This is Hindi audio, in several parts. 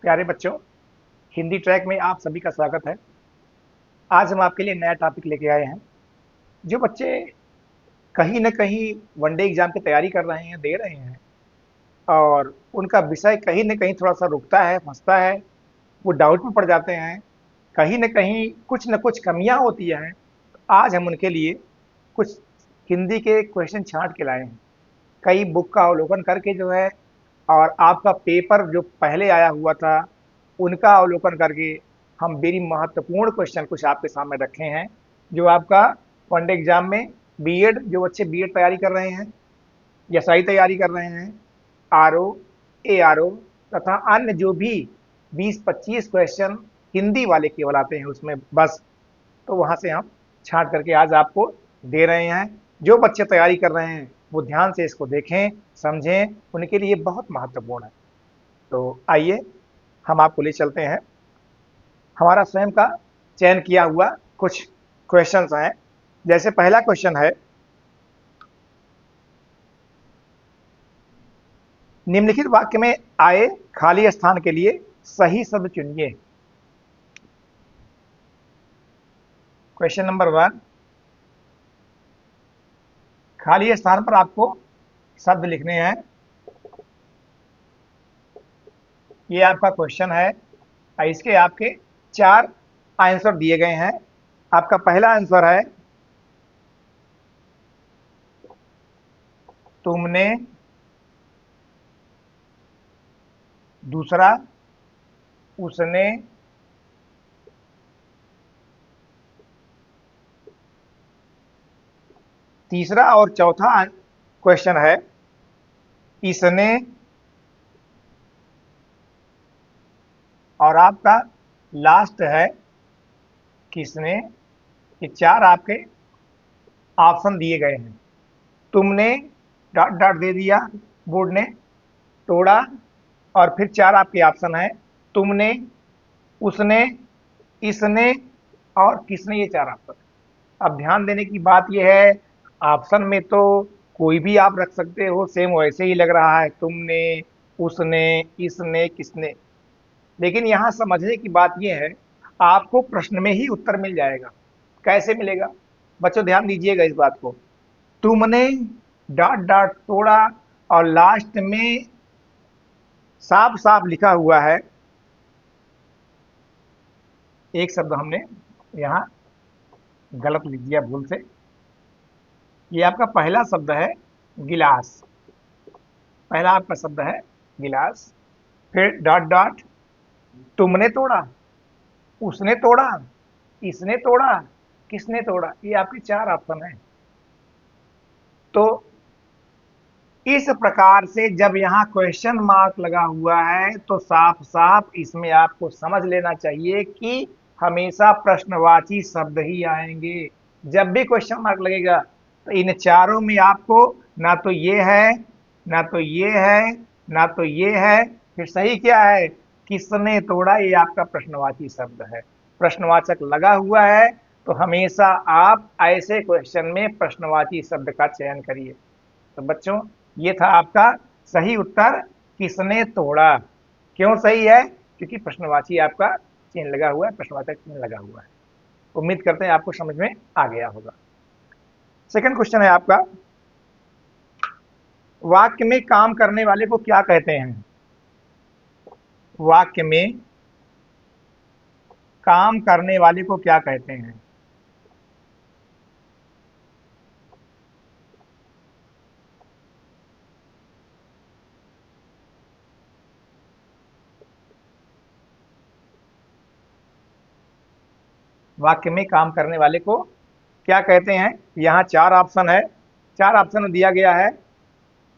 प्यारे बच्चों, हिंदी ट्रैक में आप सभी का स्वागत है। आज हम आपके लिए नया टॉपिक लेके आए हैं। जो बच्चे कहीं न कहीं वनडे एग्जाम की तैयारी कर रहे हैं, दे रहे हैं और उनका विषय कहीं न कहीं थोड़ा-सा रुकता है, फँसता है, वो डाउट में पड़ जाते हैं, कहीं न कुछ कमियाँ होती हैं। आज हम उनके लिए कुछ हिंदी के क्वेश्चन छाँट के लाए हैं। कई बुक का अवलोकन करके जो है और आपका पेपर जो पहले आया हुआ था, उनका अवलोकन करके हम वेरी महत्वपूर्ण क्वेश्चन कुछ आपके सामने रखे हैं, जो आपका वनडे एग्जाम में बीएड जो बच्चे बीएड तैयारी कर रहे हैं, एसआई तैयारी कर रहे हैं, आरओ, एआरओ तथा अन्य जो भी 20-25 क्वेश्चन हिंदी वाले केवल आते हैं उसमें बस, तो वहां से हम छांट करके आज आपको दे रहे हैं। जो बच्चे तैयारी कर रहे हैं वो ध्यान से इसको देखें, समझें, उनके लिए बहुत महत्वपूर्ण है। तो आइए हम आपको ले चलते हैं। हमारा स्वयं का चयन किया हुआ कुछ क्वेश्चंस हैं। जैसे पहला क्वेश्चन है, निम्नलिखित वाक्य में आए खाली स्थान के लिए सही शब्द चुनिए। क्वेश्चन नंबर 1, खाली स्थान पर आपको शब्द लिखने हैं। ये आपका क्वेश्चन है और इसके आपके 4 आंसर दिए गए हैं। आपका पहला आंसर है, तुमने। दूसरा, उसने। तीसरा और चौथा क्वेश्चन है, इसने। और आपका लास्ट है, किसने। ये 4 आपके ऑप्शन दिए गए हैं। तुमने डॉट डॉट दे दिया बोर्ड ने, तोड़ा, और फिर 4 आपके ऑप्शन है, तुमने, उसने, इसने और किसने। ये 4 ऑप्शन। अब ध्यान देने की बात यह है, ऑप्शन में तो कोई भी आप रख सकते हो, सेम वैसे ही लग रहा है, तुमने, उसने, इसने, किसने। लेकिन यहाँ समझने की बात यह है, आपको प्रश्न में ही उत्तर मिल जाएगा। कैसे मिलेगा बच्चों, ध्यान दीजिएगा इस बात को। तुमने डॉट डॉट तोड़ा और लास्ट में साफ साफ लिखा हुआ है, एक शब्द हमने यहाँ गलत लिख दिया भूल से। ये आपका पहला शब्द है गिलास। पहला आपका शब्द है गिलास। फिर डॉट डॉट, तुमने तोड़ा, उसने तोड़ा, इसने तोड़ा, किसने तोड़ा। ये आपके 4 ऑप्शन है। तो इस प्रकार से जब यहाँ क्वेश्चन मार्क लगा हुआ है तो साफ साफ इसमें आपको समझ लेना चाहिए कि हमेशा प्रश्नवाची शब्द ही आएंगे। जब भी क्वेश्चन मार्क लगेगा तो इन चारों में आपको ना तो ये है, ना तो ये है, ना तो ये है, फिर सही क्या है, किसने तोड़ा। ये आपका प्रश्नवाची शब्द है। प्रश्नवाचक लगा हुआ है तो हमेशा आप ऐसे क्वेश्चन में प्रश्नवाची शब्द का चयन करिए। तो बच्चों, ये था आपका सही उत्तर, किसने तोड़ा। क्यों सही है, क्योंकि प्रश्नवाची आपका चिन्ह लगा हुआ है, प्रश्नवाचक चिन्ह लगा हुआ है। उम्मीद करते हैं आपको समझ में आ गया होगा। सेकंड क्वेश्चन है आपका, वाक्य में काम करने वाले को क्या कहते हैं। वाक्य में काम करने वाले को क्या कहते हैं। वाक्य में काम करने वाले को क्या कहते हैं। यहाँ 4 ऑप्शन है। 4 ऑप्शन में दिया गया है,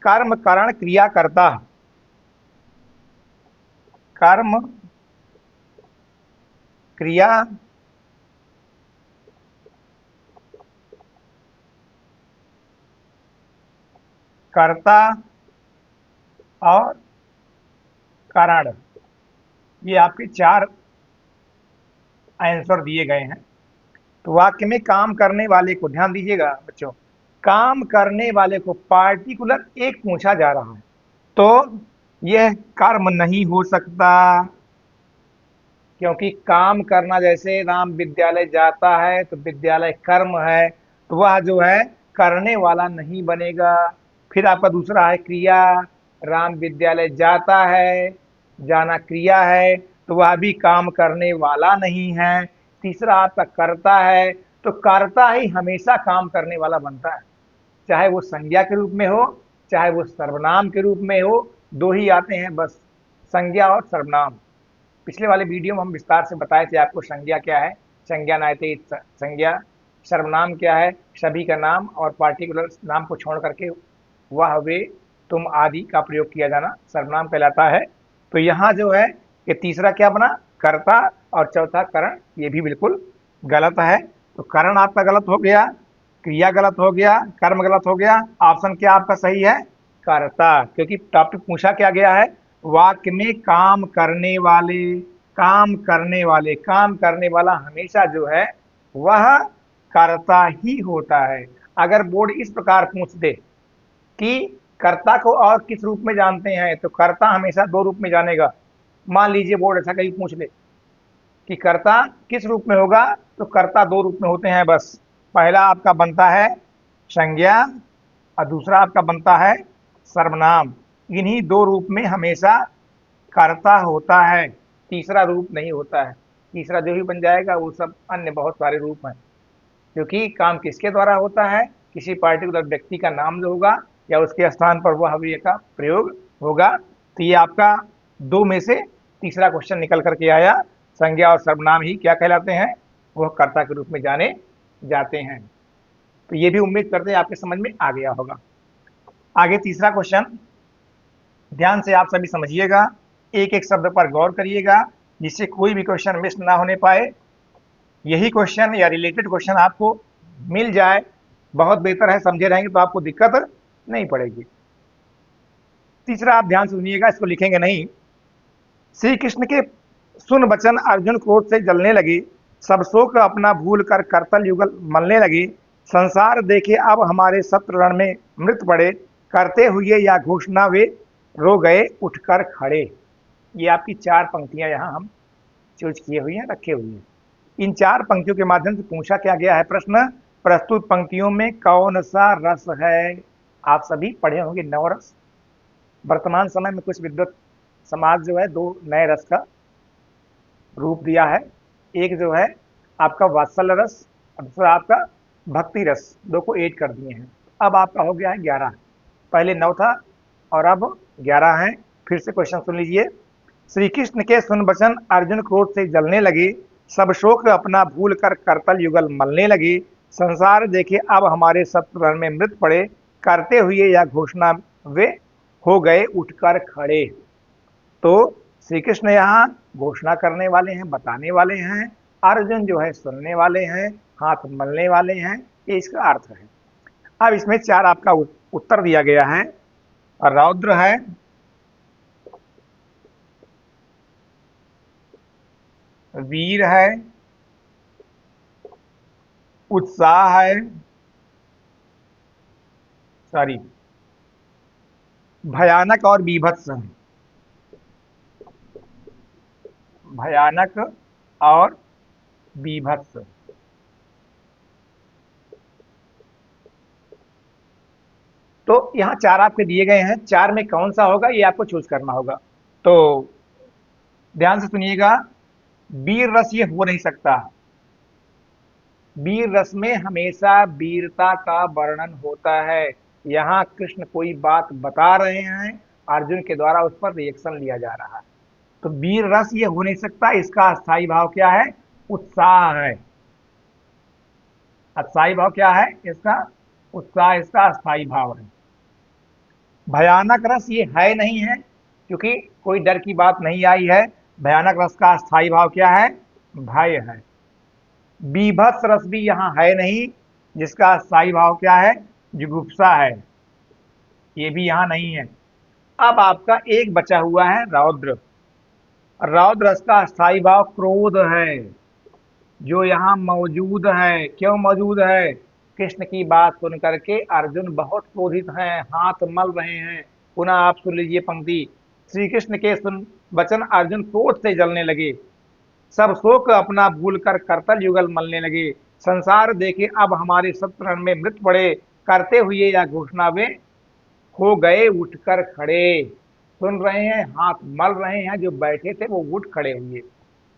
कर्म, करण, क्रिया, कर्ता। कर्म, क्रिया, कर्ता और कारण। ये आपके 4 आंसर दिए गए हैं। तो वाक्य में काम करने वाले को, ध्यान दीजिएगा बच्चों, काम करने वाले को पार्टिकुलर एक पूछा जा रहा है, तो यह कर्म नहीं हो सकता, क्योंकि काम करना, जैसे राम विद्यालय जाता है तो विद्यालय कर्म है, तो वह जो है करने वाला नहीं बनेगा। फिर आपका दूसरा है क्रिया, राम विद्यालय जाता है, जाना क्रिया है, तो वह भी काम करने वाला नहीं है। तीसरा आपका कर्ता है, तो कर्ता ही हमेशा काम करने वाला बनता है, चाहे वो संज्ञा के रूप में हो, चाहे वो सर्वनाम के रूप में हो। दो ही आते हैं बस, संज्ञा और सर्वनाम। पिछले वाले वीडियो में हम विस्तार से बताए थे आपको संज्ञा क्या है, संज्ञा नायते संज्ञा, सर्वनाम क्या है, सभी का नाम और पार्टिकुलर नाम को छोड़ करके वह वे तुम आदि का प्रयोग किया जाना सर्वनाम कहलाता है। तो यहाँ जो है ये तीसरा क्या बना, कर्ता, और चौथा करण, ये भी बिल्कुल गलत है। तो करण आपका गलत हो गया, क्रिया गलत हो गया, कर्म गलत हो गया। ऑप्शन क्या आपका सही है, कर्ता, क्योंकि टॉपिक पूछा क्या गया है, वाक्य में काम करने वाले, काम करने वाले, काम करने वाला हमेशा जो है वह कर्ता ही होता है। अगर बोर्ड इस प्रकार पूछ दे कि कर्ता को और किस रूप में जानते हैं, तो कर्ता हमेशा दो रूप में जानेगा। मान लीजिए बोर्ड ऐसा कहीं पूछ ले कि कर्ता किस रूप में होगा, तो कर्ता दो रूप में होते हैं बस। पहला आपका बनता है संज्ञा और दूसरा आपका बनता है सर्वनाम। इन्हीं दो रूप में हमेशा कर्ता होता है, तीसरा रूप नहीं होता है। तीसरा जो भी बन जाएगा वो सब अन्य बहुत सारे रूप हैं, क्योंकि काम किसके द्वारा होता है, किसी पार्टिकुलर व्यक्ति का नाम जो होगा या उसके स्थान पर वह अव्यय का प्रयोग होगा। तो ये आपका दो में से तीसरा क्वेश्चन निकल करके आया, संज्ञा और सर्वनाम ही क्या कहलाते हैं, वह कर्ता के रूप में जाने जाते हैं। तो ये भी उम्मीद करते हैं आपके समझ में आ गया होगा। आगे तीसरा क्वेश्चन ध्यान से आप सभी समझिएगा, एक एक शब्द पर गौर करिएगा, जिससे कोई भी क्वेश्चन मिस ना होने पाए। यही क्वेश्चन या रिलेटेड क्वेश्चन आपको मिल जाए बहुत बेहतर है, समझे रहेंगे तो आपको दिक्कत नहीं पड़ेगी। तीसरा आप ध्यान से सुनिएगा, इसको लिखेंगे नहीं। श्री कृष्ण के सुन बचन अर्जुन क्रोध से जलने लगे, सब शोक अपना भूल कर करतल युगल मलने लगे, संसार देखे अब हमारे शत्रु रण में मृत पड़े, करते हुए या घोषणा वे रो गए उठकर खड़े। ये आपकी चार पंक्तियां यहाँ हम चूज किए हुए हैं, रखे हुए हैं। इन चार पंक्तियों के माध्यम से पूछा क्या गया है प्रश्न, प्रस्तुत पंक्तियों में कौन सा रस है। आप सभी पढ़े होंगे नवरस। वर्तमान समय में कुछ विद्वत समाज जो है दो नए रस का रूप दिया है, एक जो है आपका वात्सल्य रस और दूसरा आपका भक्ति रस, दो को ऐड कर दिए हैं। अब आपका हो गया है 11, पहले 9 था और अब 11 है। फिर से क्वेश्चन सुन लीजिए। श्री कृष्ण के सुन बचन अर्जुन क्रोध से जलने लगे, सब शोक अपना भूल कर करतल युगल मलने लगे, संसार देखे अब हमारे शत्रु रण में मृत पड़े, करते हुए यह घोषणा वे हो गए उठकर खड़े। तो श्री कृष्ण यहाँ घोषणा करने वाले हैं, बताने वाले हैं, अर्जुन जो है सुनने वाले हैं, हाथ मलने वाले हैं, ये इसका अर्थ है। अब इसमें चार आपका उत्तर दिया गया है। रौद्र है, वीर है, उत्साह है, सॉरी भयानक और बीभत्स है, भयानक और बीभत्स। तो यहाँ चार आपके दिए गए हैं, चार में कौन सा होगा ये आपको चूज करना होगा। तो ध्यान से सुनिएगा, वीर रस ये हो नहीं सकता। वीर रस में हमेशा वीरता का वर्णन होता है। यहाँ कृष्ण कोई बात बता रहे हैं, अर्जुन के द्वारा उस पर रिएक्शन लिया जा रहा है, तो वीर रस ये हो नहीं सकता। इसका अस्थाई भाव क्या है, उत्साह है। अस्थाई भाव क्या है इसका, उत्साह इसका अस्थाई भाव है। भयानक रस ये है नहीं है, क्योंकि कोई डर की बात नहीं आई है। भयानक रस का अस्थाई भाव क्या है, भय है। बीभत्स रस भी यहाँ है नहीं, जिसका अस्थाई भाव क्या है, जुगुप्सा है, ये भी यहाँ नहीं है। अब आपका एक बचा हुआ है रौद्र। रौद्र रस का अस्थाई भाव क्रोध है, जो यहाँ मौजूद है। क्यों मौजूद है, कृष्ण की बात सुन करके अर्जुन बहुत क्रोधित हैं, हाथ मल रहे हैं। पुनः आप सुन लीजिए पंक्ति, श्री कृष्ण के सुन वचन अर्जुन क्रोध से जलने लगे। सब शोक अपना भूल कर करतल युगल मलने लगे। संसार देखे अब हमारे शत्रुघ्न में मृत पड़े, करते हुए यह घोषणा वे हो गए उठकर खड़े। सुन रहे हैं, हाथ मल रहे हैं, जो बैठे थे वो उठ खड़े हुए।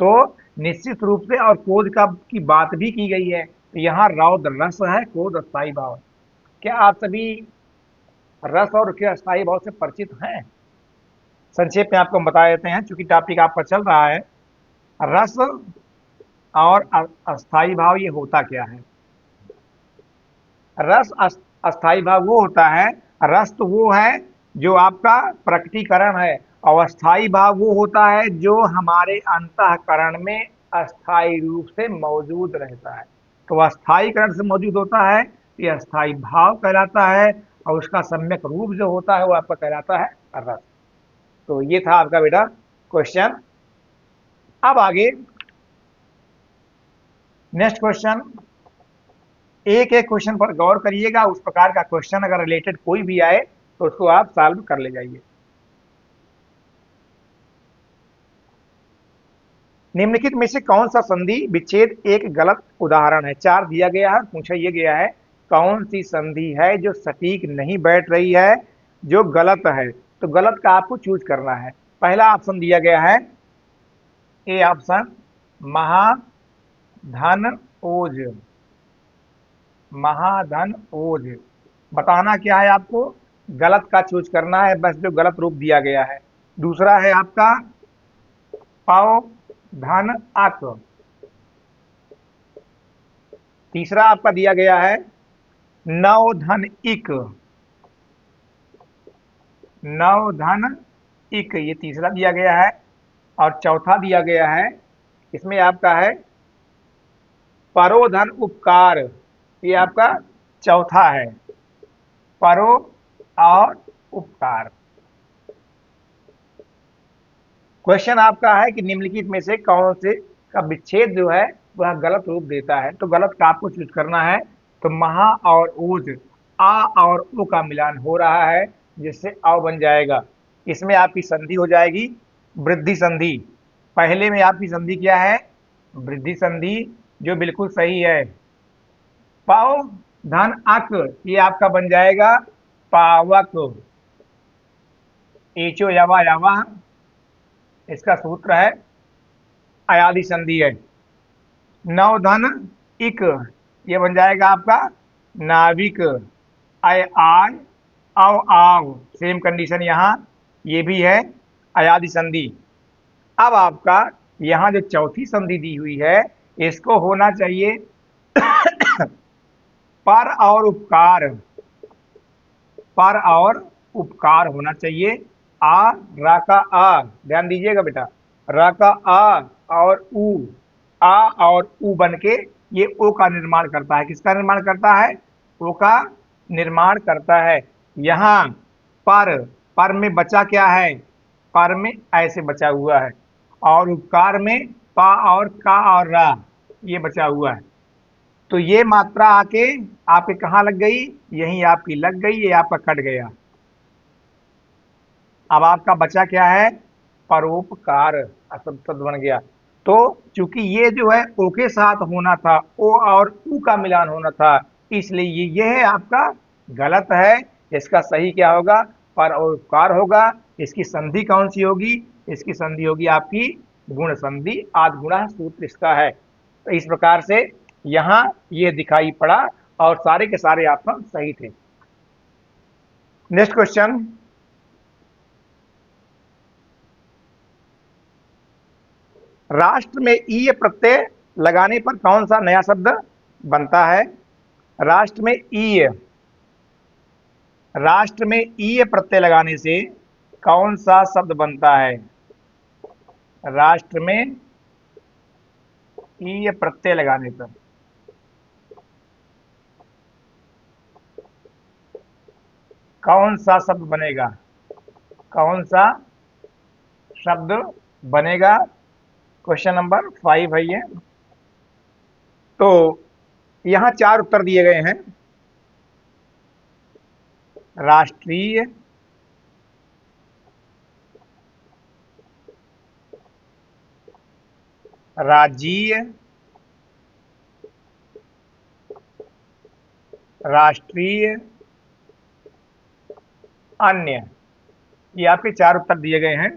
तो निश्चित रूप से और क्रोध का की बात भी की गई है, तो यहाँ रौद्र रस है, क्रोध अस्थाई भाव है। क्या आप सभी रस और के अस्थाई भाव से परिचित हैं? संक्षेप में आपको हम बता देते हैं, चूंकि टॉपिक आपका चल रहा है। रस और अस्थाई भाव ये होता क्या है? रस अस्थाई भाव वो होता है, रस तो वो है जो आपका प्रकटीकरण है, और अस्थाई भाव वो होता है जो हमारे अंतःकरण में अस्थाई रूप से मौजूद रहता है। तो अस्थाई करण से मौजूद होता है, ये अस्थाई भाव कहलाता है, और उसका सम्यक रूप जो होता है वो आपका कहलाता है रस। तो ये था आपका बेटा क्वेश्चन। अब आगे नेक्स्ट क्वेश्चन, एक एक क्वेश्चन पर गौर करिएगा, उस प्रकार का क्वेश्चन अगर रिलेटेड कोई भी आए तो उसको आप सॉल्व कर ले जाइए। निम्नलिखित में से कौन सा संधि विच्छेद एक गलत उदाहरण है? चार दिया गया है, पूछा ये गया है कौन सी संधि है जो सटीक नहीं बैठ रही है, जो गलत है। तो गलत का आपको चूज करना है। पहला ऑप्शन दिया गया है, ए ऑप्शन, महाधन ओज। महाधन ओज बताना क्या है आपको? गलत का चूज करना है, बस जो गलत रूप दिया गया है। दूसरा है आपका पौ धन अक। तीसरा आपका दिया गया है नव धन इक। नव धन इक ये तीसरा दिया गया है। और चौथा दिया गया है, इसमें आपका है परोधन उपकार। ये आपका चौथा है, परो और उपकार। क्वेश्चन आपका है कि निम्नलिखित में से कौन से का विच्छेद जो है वह गलत रूप देता है। तो गलत का आपको चूज करना है। तो महा और ऊज, आ और उ का मिलान हो रहा है, जिससे अ बन जाएगा। इसमें आपकी संधि हो जाएगी वृद्धि संधि। पहले में आपकी संधि क्या है? वृद्धि संधि, जो बिल्कुल सही है। पाव धन अक ये आपका बन जाएगा पावक। एचो यावा यावा इसका सूत्र है, अयादि संधि है। नव धन इक ये बन जाएगा आपका नाविक। आय आय आव आव सेम कंडीशन यहाँ ये भी है, अयादि संधि। अब आपका यहाँ जो चौथी संधि दी हुई है, इसको होना चाहिए पर और उपकार। पर और उपकार होना चाहिए। आ रा का आ, ध्यान दीजिएगा बेटा, रा का आ और उ, आ और उ बन के ये ओ का निर्माण करता है। किसका निर्माण करता है? ओ का निर्माण करता है। यहाँ पर में बचा क्या है? पर में ऐसे बचा हुआ है, और उपकार में पा और का और रा ये बचा हुआ है। तो ये मात्रा आके आपके कहाँ लग गई? यहीं आपकी लग गई, ये आपका कट गया। अब आपका बचा क्या है? परोपकार, असद शब्द बन गया। तो चूंकि ये जो है ओ के साथ होना था, ओ और उ का मिलान होना था, इसलिए ये है आपका गलत है। इसका सही क्या होगा? परोपकार होगा। इसकी संधि कौन सी होगी? इसकी संधि होगी आपकी गुण संधि, आद गुणा सूत्र इसका है। तो इस प्रकार से यहाँ ये दिखाई पड़ा, और सारे के सारे ऑप्शन सही थे। नेक्स्ट क्वेश्चन, राष्ट्र में ईय प्रत्यय लगाने पर कौन सा नया शब्द बनता है? राष्ट्र में ईय, राष्ट्र में ईय प्रत्यय लगाने से कौन सा शब्द बनता है? राष्ट्र में ईय प्रत्यय लगाने पर कौन सा शब्द बनेगा? कौन सा शब्द बनेगा? क्वेश्चन नंबर 5 है ये। तो यहां चार उत्तर दिए गए हैं। राष्ट्रीय, राज्यीय, राष्ट्रीय, अन्य। ये आपके चार उत्तर दिए गए हैं।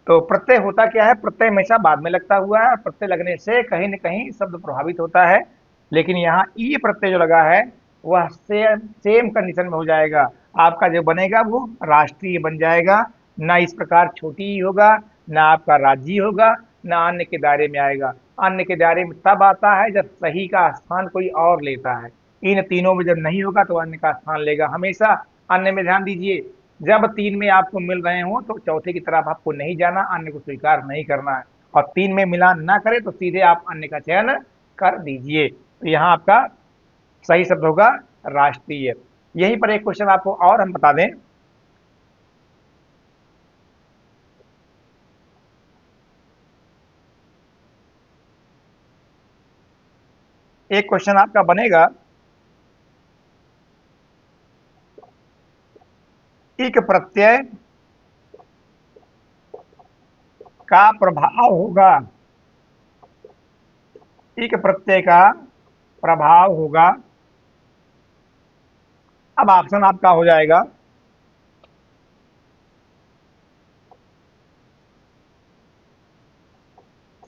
तो प्रत्यय होता क्या है? प्रत्यय हमेशा बाद में लगता हुआ है। प्रत्यय लगने से कहीं न कहीं शब्द प्रभावित होता है, लेकिन यहाँ ई प्रत्यय जो लगा है वह सेम सेम कंडीशन में हो जाएगा। आपका जो बनेगा वो राष्ट्रीय बन जाएगा, ना इस प्रकार छोटी ई होगा, ना आपका राज्य होगा, ना अन्य के दायरे में आएगा। अन्य के दायरे में तब आता है जब सही का स्थान कोई और लेता है। इन तीनों में जब नहीं होगा तो अन्य का स्थान लेगा हमेशा। अन्य में ध्यान दीजिए, जब तीन में आपको मिल रहे हो तो चौथे की तरफ आपको नहीं जाना, अन्य को स्वीकार नहीं करना है। और तीन में मिलान ना करे तो सीधे आप अन्य का चयन कर दीजिए। तो यहाँ आपका सही शब्द होगा राष्ट्रीय। यहीं पर एक क्वेश्चन आपको और हम बता दें। एक क्वेश्चन आपका बनेगा, इक प्रत्यय का प्रभाव होगा। इक प्रत्यय का प्रभाव होगा। अब ऑप्शन आपका हो जाएगा,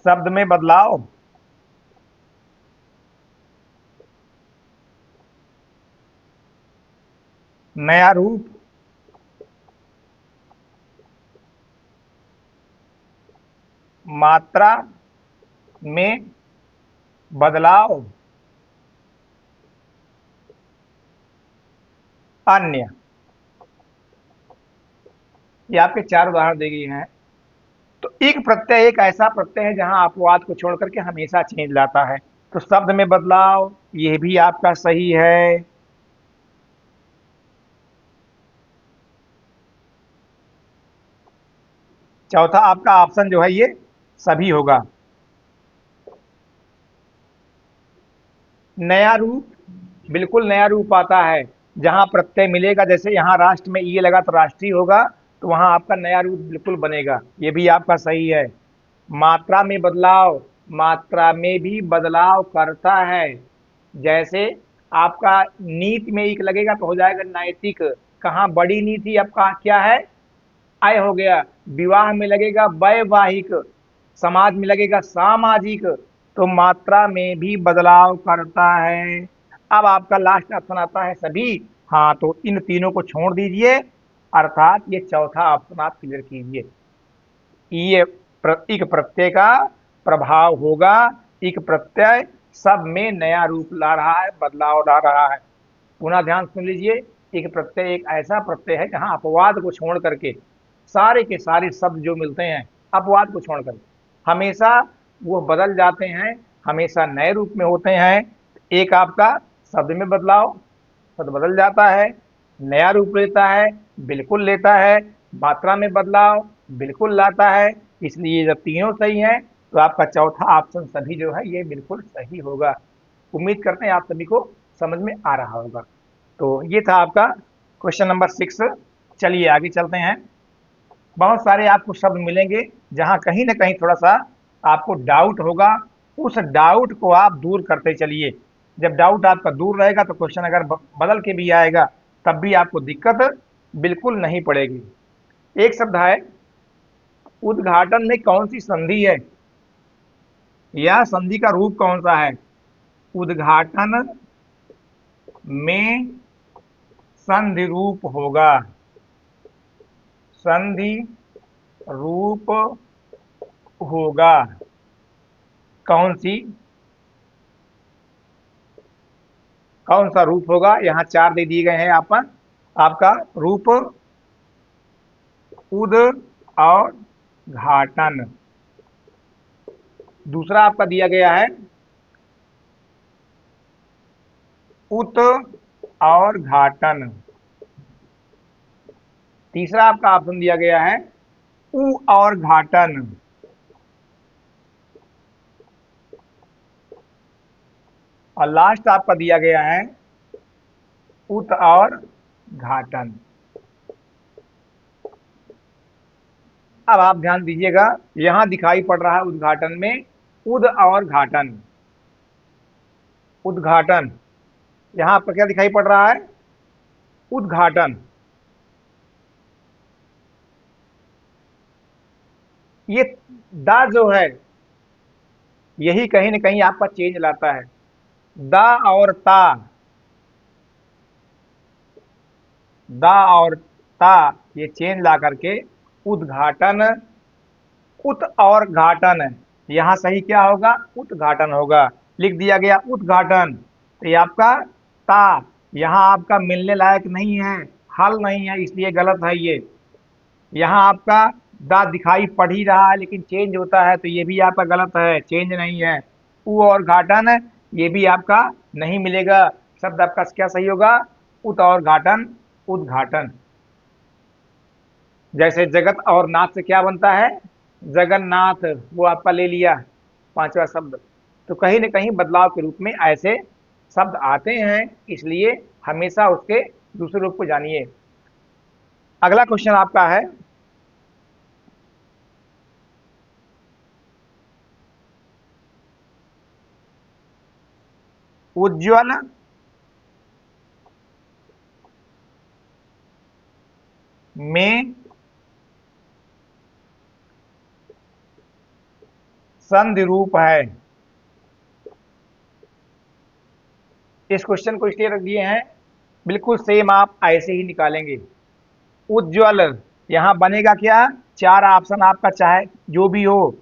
शब्द में बदलाव, नया रूप, मात्रा में बदलाव, अन्य। ये आपके चार उदाहरण दिए गए हैं। तो एक प्रत्यय एक ऐसा प्रत्यय है जहां अपवाद को छोड़ करके हमेशा चेंज लाता है। तो शब्द में बदलाव ये भी आपका सही है। चौथा आपका ऑप्शन जो है ये सभी होगा। नया रूप, बिल्कुल नया रूप आता है जहां प्रत्यय मिलेगा। जैसे यहाँ राष्ट्र में ये लगा तो राष्ट्रीय होगा, तो वहां आपका नया रूप बिल्कुल बनेगा। ये भी आपका सही है। मात्रा में बदलाव, मात्रा में भी बदलाव करता है। जैसे आपका नीति में एक लगेगा तो हो जाएगा नैतिक। कहाँ बड़ी नीति आपका क्या है? आय हो गया। विवाह में लगेगा वैवाहिक, समाज में लगेगा सामाजिक। तो मात्रा में भी बदलाव करता है। अब आपका लास्ट ऑप्शन आता है सभी। हाँ, तो इन तीनों को छोड़ दीजिए, अर्थात ये चौथा ऑप्शन आप क्लियर कीजिए। ये एक प्रत्यय का प्रभाव होगा। एक प्रत्यय सब में नया रूप ला रहा है, बदलाव ला रहा है। पुनः ध्यान सुन लीजिए, एक प्रत्यय एक ऐसा प्रत्यय है जहां अपवाद को छोड़ करके सारे के सारे शब्द जो मिलते हैं, अपवाद को छोड़ करके हमेशा वो बदल जाते हैं, हमेशा नए रूप में होते हैं। एक आपका शब्द में बदलाव, शब्द बदल जाता है, नया रूप लेता है, बिल्कुल लेता है। मात्रा में बदलाव बिल्कुल लाता है। इसलिए जब तीनों सही हैं तो आपका चौथा ऑप्शन सभी जो है ये बिल्कुल सही होगा। उम्मीद करते हैं आप सभी को समझ में आ रहा होगा। तो ये था आपका क्वेश्चन नंबर 6। चलिए आगे चलते हैं। बहुत सारे आपको शब्द मिलेंगे जहां कहीं ना कहीं थोड़ा सा आपको डाउट होगा। उस डाउट को आप दूर करते चलिए। जब डाउट आपका दूर रहेगा तो क्वेश्चन अगर बदल के भी आएगा तब भी आपको दिक्कत बिल्कुल नहीं पड़ेगी। एक शब्द है, उद्घाटन में कौन सी संधि है? यह संधि का रूप कौन सा है? उद्घाटन में संधि रूप होगा। संधि रूप होगा। कौन सी, कौन सा रूप होगा? यहाँ चार दे दिए गए हैं आपका रूप उद और घाटन। दूसरा आपका दिया गया है उत और घाटन। तीसरा आपका ऑप्शन दिया गया है उ और घाटन। और लास्ट आपका दिया गया है उत और घाटन। अब आप ध्यान दीजिएगा, यहां दिखाई पड़ रहा है उद्घाटन में उद और घाटन। उद्घाटन, यहां पर क्या दिखाई पड़ रहा है? उद्घाटन। ये दा जो है, यही कहीं ना कहीं आपका चेंज लाता है। दा और ता, दा और ता, ये चेंज ला करके उद्घाटन, उत और घाटन, यहां सही क्या होगा? उद्घाटन होगा। लिख दिया गया उद्घाटन। तो ये आपका ता यहां आपका मिलने लायक नहीं है, हल नहीं है, इसलिए गलत है ये। यहाँ आपका दा दिखाई पड़ ही रहा है लेकिन चेंज होता है, तो ये भी आपका गलत है, चेंज नहीं है। उ और घाटन, ये भी आपका नहीं मिलेगा। शब्द आपका क्या सही होगा? उत और घाटन, उद्घाटन। जैसे जगत और नाथ से क्या बनता है? जगन्नाथ, वो आपका ले लिया पांचवा शब्द। तो कहीं न कहीं बदलाव के रूप में ऐसे शब्द आते हैं, इसलिए हमेशा उसके दूसरे रूप को जानिए। अगला क्वेश्चन आपका है, उज्ज्वल में संधि रूप है। इस क्वेश्चन को इसलिए रख दिए हैं, बिल्कुल सेम आप ऐसे ही निकालेंगे। उज्ज्वल, यहां बनेगा क्या? चार ऑप्शन आपका चाहे जो भी हो,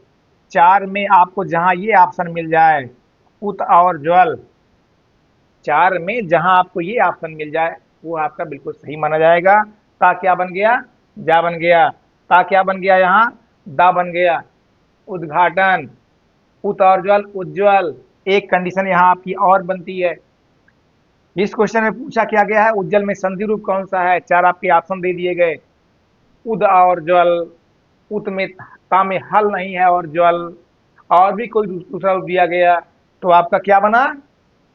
चार में आपको जहां ये ऑप्शन मिल जाए, उत और ज्वल, चार में जहां आपको ये ऑप्शन मिल जाए वो आपका बिल्कुल सही माना जाएगा। ता क्या बन गया? जा बन गया। ता क्या बन गया? यहाँ दा बन गया। उद्घाटन, उत और ज्वल, उज्ज्वल। एक कंडीशन यहाँ आपकी और बनती है। इस क्वेश्चन में पूछा क्या गया है? उज्जवल में संधि रूप कौन सा है? चार आपके ऑप्शन दे दिए गए, उद और ज्वल। उत में ता में हल नहीं है और ज्वल, और भी कोई दूसरा रूप दिया गया, तो आपका क्या बना?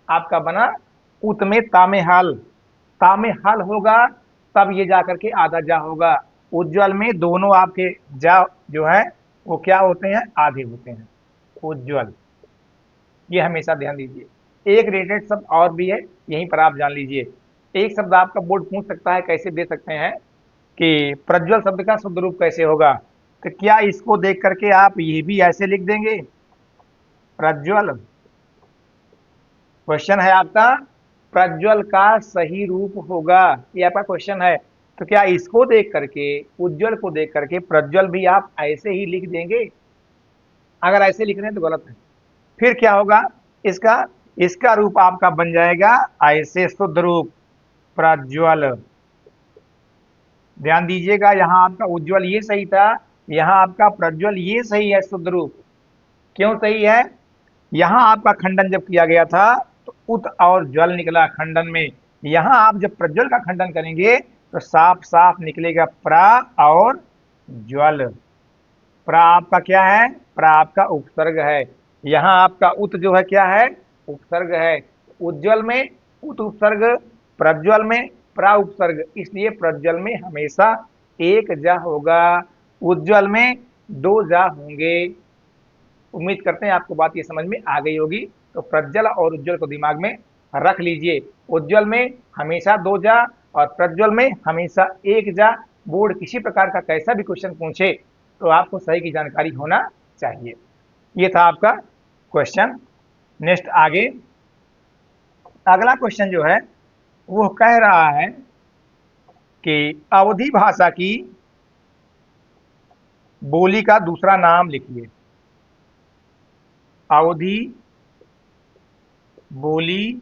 आपका बना उत में ता में हल। ता में हल होगा तब ये जा करके आधा जा होगा। उज्जवल में दोनों आपके जा जो है वो क्या होते हैं? आधे होते हैं। उज्जवल, ये हमेशा ध्यान दीजिए। एक रिलेटेड शब्द और भी है, यहीं पर आप जान लीजिए। एक शब्द आपका बोर्ड पूछ सकता है, कैसे दे सकते हैं कि प्रज्वल शब्द का शुद्ध रूप कैसे होगा? तो क्या इसको देख करके आप ये भी ऐसे लिख देंगे? प्रज्वल, क्वेश्चन है आपका, प्रज्वल का सही रूप होगा, ये आपका क्वेश्चन है। तो क्या इसको देख करके, उज्जवल को देख करके प्रज्वल भी आप ऐसे ही लिख देंगे? अगर ऐसे लिख रहे हैं तो गलत है। फिर क्या होगा इसका? इसका रूप आपका बन जाएगा ऐसे शुद्ध रूप, प्रज्वल। ध्यान दीजिएगा, यहाँ आपका उज्जवल ये सही था, यहाँ आपका प्रज्वल ये सही है शुद्ध रूप। क्यों सही है? यहाँ आपका खंडन जब किया गया था तो उत और ज्वल निकला खंडन में। यहाँ आप जब प्रज्वल का खंडन करेंगे तो साफ साफ निकलेगा प्रा और ज्वल। प्रा आपका क्या है? प्रा आपका उपसर्ग है। यहाँ आपका उत जो है क्या है? उपसर्ग है। उज्जवल में उत उपसर्ग, प्रज्वल में प्रा उपसर्ग, इसलिए प्रज्वल में हमेशा एक जा होगा, उज्जवल में दो जा होंगे। उम्मीद करते हैं आपको बात ये समझ में आ गई होगी। तो प्रज्वल और उज्जवल को दिमाग में रख लीजिए। उज्जवल में हमेशा दो जा और प्रज्वल में हमेशा एक जा। बोर्ड किसी प्रकार का कैसा भी क्वेश्चन पूछे तो आपको सही की जानकारी होना चाहिए। ये था आपका क्वेश्चन। नेक्स्ट आगे, अगला क्वेश्चन जो है वो कह रहा है कि अवधी भाषा की बोली का दूसरा नाम लिखिए। अवधी बोली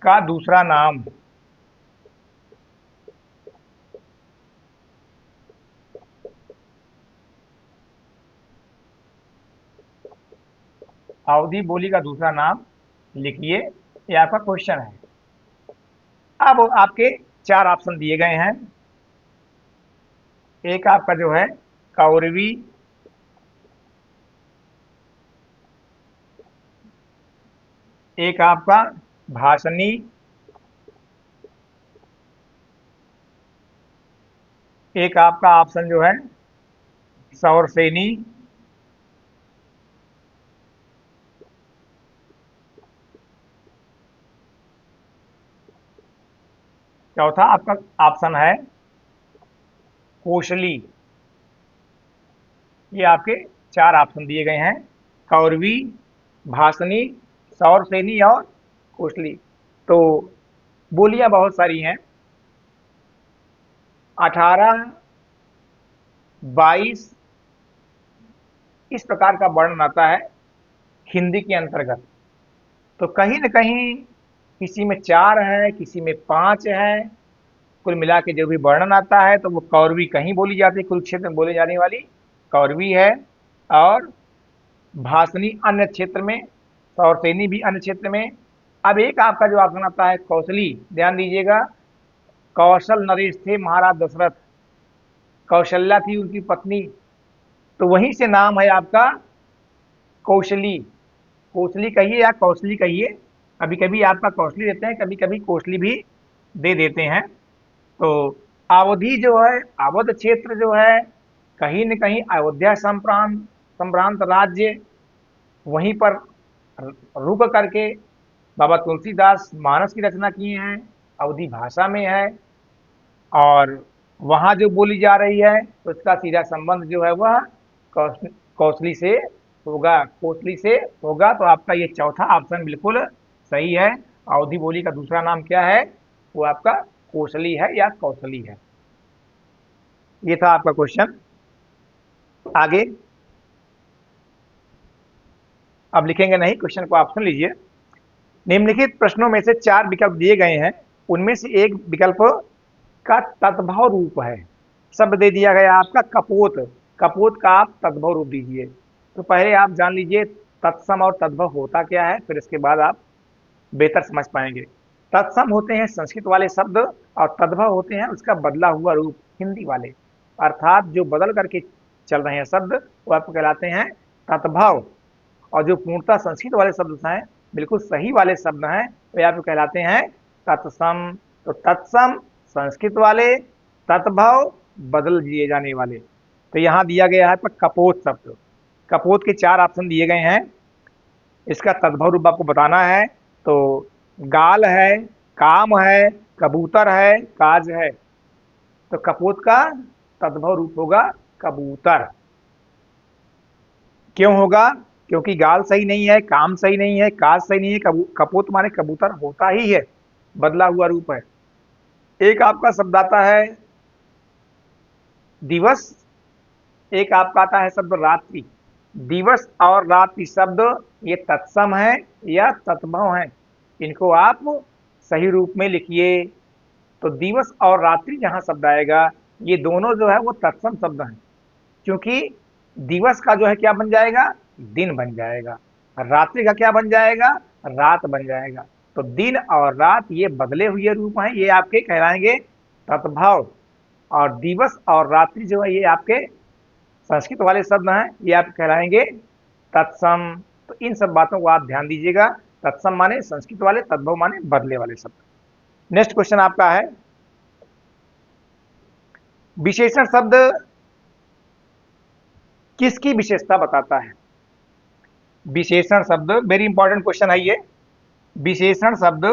का दूसरा नाम। अवधी बोली का दूसरा नाम लिखिए, ये आपका क्वेश्चन है। अब आपके चार ऑप्शन दिए गए हैं। एक आपका जो है कौरवी, एक आपका भाषणी, एक आपका ऑप्शन जो है सौरसेनी, चौथा आपका ऑप्शन है कोशली। ये आपके चार ऑप्शन दिए गए हैं, कौरवी, भासनी, सौरसेनी और कोशली। तो बोलियां बहुत सारी हैं, 18, 22 इस प्रकार का वर्णन आता है हिंदी के अंतर्गत। तो कहीं न कहीं किसी में 4 है, किसी में 5 है, कुल मिला के जो भी वर्णन आता है तो वो कौरवी कहीं बोली जाती है, कुरुक्षेत्र में बोली जाने वाली कौरवी है, और भासनी अन्य क्षेत्र में, सौरसेनी भी अन्य क्षेत्र में। अब एक आपका जो ऑप्शन आता है कौशली, ध्यान दीजिएगा, कौशल नरेश थे महाराज दशरथ, कौशल्या थी उनकी पत्नी, तो वहीं से नाम है आपका कौशली। कौशली कहिए या कौशली कहिए, कभी कभी आपका कौशली देते हैं, कभी कभी कौशली भी दे देते हैं। तो अवधि जो है, अवध क्षेत्र जो है, कहीं न कहीं अयोध्या संप्रांत संभ्रांत राज्य, वहीं पर रुक करके बाबा तुलसीदास मानस की रचना किए हैं, अवधी भाषा में है, और वहाँ जो बोली जा रही है तो उसका सीधा संबंध जो है वह कौशली से होगा, कोसली से होगा। तो आपका ये चौथा ऑप्शन बिल्कुल सही है। अवधी बोली का दूसरा नाम क्या है? वो आपका कोसली है या कौशली है। ये था आपका क्वेश्चन। आगे अब लिखेंगे नहीं, क्वेश्चन को आप सुन लीजिए। निम्नलिखित प्रश्नों में से 4 विकल्प दिए गए हैं, उनमें से एक विकल्प का तद्भव रूप है। शब्द दे दिया गया आपका कपोत, कपोत का आप तद्भव रूप दीजिए। तो पहले आप जान लीजिए तत्सम और तद्भव होता क्या है, फिर इसके बाद आप बेहतर समझ पाएंगे। तत्सम होते हैं संस्कृत वाले शब्द, और तद्भव होते हैं उसका बदला हुआ रूप हिंदी वाले, अर्थात जो बदल करके चल रहे हैं शब्द वो आपको कहलाते हैं तद्भव, और जो पूर्णतः संस्कृत वाले शब्द हैं, बिल्कुल सही वाले शब्द हैं, वे आपको कहलाते हैं तत्सम। तो तत्सम संस्कृत वाले, तत्भव बदल दिए जाने वाले। तो यहाँ दिया गया है पर कपोत शब्द, कपोत के 4 ऑप्शन दिए गए हैं, इसका तद्भव रूप आपको बताना है। तो गाल है, काम है, कबूतर है, काज है। तो कपोत का तद्भव रूप होगा कबूतर। क्यों होगा? क्योंकि गाल सही नहीं है, काम सही नहीं है, काज सही नहीं है, कपोत माने कबूतर होता ही है, बदला हुआ रूप है। एक आपका शब्द आता है दिवस, एक आपका आता है शब्द रात्रि। दिवस और रात्रि शब्द ये तत्सम है या तत्भव है, इनको आप सही रूप में लिखिए। तो दिवस और रात्रि जहां शब्द आएगा, ये दोनों जो है वो तत्सम शब्द हैं, क्योंकि दिवस का जो है क्या बन जाएगा? दिन बन जाएगा। रात्रि का क्या बन जाएगा? रात बन जाएगा। तो दिन और रात ये बदले हुए रूप हैं, ये आपके कहलाएंगे तत्भव। और दिवस और रात्रि जो है ये आपके संस्कृत वाले शब्द हैं, ये आप कहलाएंगे तत्सम। तो इन सब बातों को आप ध्यान दीजिएगा, तत्सम माने संस्कृत वाले, तद्भव माने बदले वाले शब्द। नेक्स्ट क्वेश्चन आपका है, विशेषण शब्द किसकी विशेषता बताता है? विशेषण शब्द, वेरी इंपॉर्टेंट क्वेश्चन है ये। विशेषण शब्द,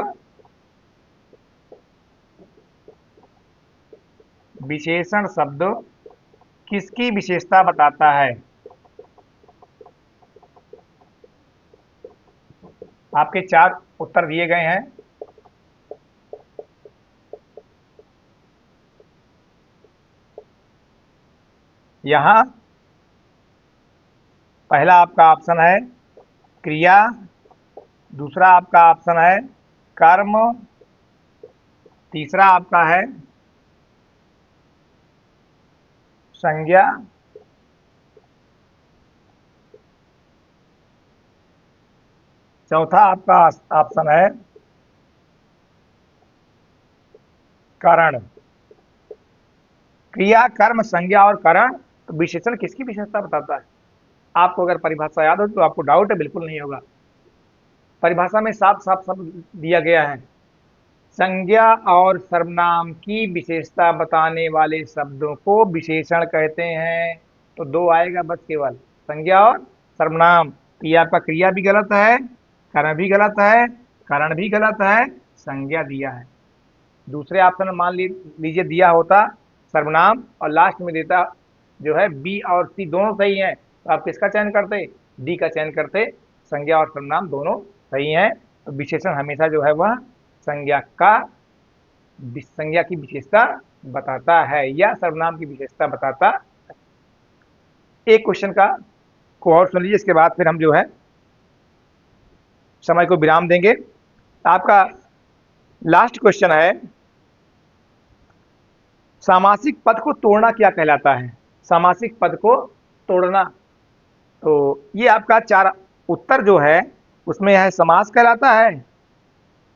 विशेषण शब्द किसकी विशेषता बताता है? आपके 4 उत्तर दिए गए हैं। यहां पहला आपका ऑप्शन है क्रिया, दूसरा आपका ऑप्शन है कर्म, तीसरा आपका है संज्ञा, चौथा आपका ऑप्शन है कारण। क्रिया, कर्म, संज्ञा और कारण। तो विशेषण किसकी विशेषता बताता है? आपको अगर परिभाषा याद हो तो आपको डाउट है बिल्कुल नहीं होगा। परिभाषा में साफ साफ शब्द दिया गया है, संज्ञा और सर्वनाम की विशेषता बताने वाले शब्दों को विशेषण कहते हैं। तो दो आएगा बस केवल, संज्ञा और सर्वनाम। तो ये आपका क्रिया भी गलत है, कारण भी गलत है, कारण भी गलत है, संज्ञा दिया है। दूसरे ऑप्शन में मान लीजिए दिया होता सर्वनाम और लास्ट में देता जो है बी और सी दोनों सही हैं, तो आप किसका चयन करते? डी का चयन करते। संज्ञा और सर्वनाम दोनों सही हैं, तो विशेषण हमेशा जो है वह संज्ञा की विशेषता बताता है या सर्वनाम की विशेषता बताता है। एक क्वेश्चन को और सुन लीजिए, इसके बाद फिर हम जो है समय को विराम देंगे। आपका लास्ट क्वेश्चन है, सामासिक पद को तोड़ना क्या कहलाता है? सामासिक पद को तोड़ना, तो ये आपका चार उत्तर जो है उसमें है समास कहलाता है,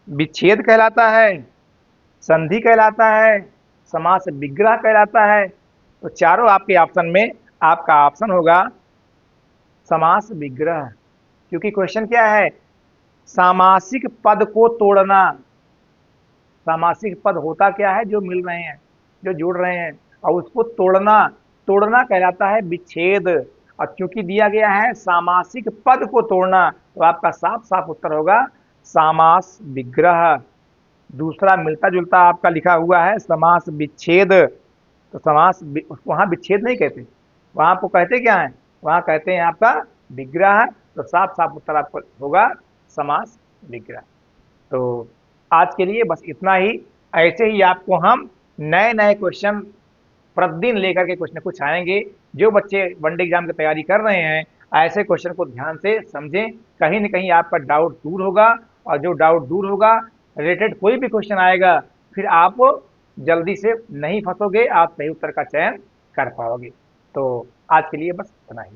विच्छेद कहलाता है, संधि कहलाता है, समास विग्रह कहलाता है। तो चारों आपके ऑप्शन में आपका ऑप्शन होगा समास विग्रह, क्योंकि क्वेश्चन क्या है? सामासिक पद को तोड़ना। सामासिक पद होता क्या है? जो मिल रहे हैं, जो जुड़ रहे हैं, और उसको तोड़ना, तोड़ना कहलाता है विच्छेद। और क्योंकि दिया गया है सामासिक पद को तोड़ना, तो आपका साफ साफ उत्तर होगा समास विग्रह। दूसरा मिलता जुलता आपका लिखा हुआ है समास विच्छेद, तो वहां विच्छेद नहीं कहते, वहां आपको कहते क्या है? वहां कहते हैं आपका विग्रह। तो साफ साफ उत्तर आपको होगा समास विग्रह। तो आज के लिए बस इतना ही। ऐसे ही आपको हम नए नए क्वेश्चन प्रतिदिन लेकर के कुछ न कुछ आएंगे। जो बच्चे वनडे एग्जाम की तैयारी कर रहे हैं, ऐसे क्वेश्चन को ध्यान से समझें, कहीं न कहीं आपका डाउट दूर होगा। और जो डाउट दूर होगा, रिलेटेड कोई भी क्वेश्चन आएगा, फिर आप जल्दी से नहीं फंसोगे, आप सही उत्तर का चयन कर पाओगे। तो आज के लिए बस इतना ही।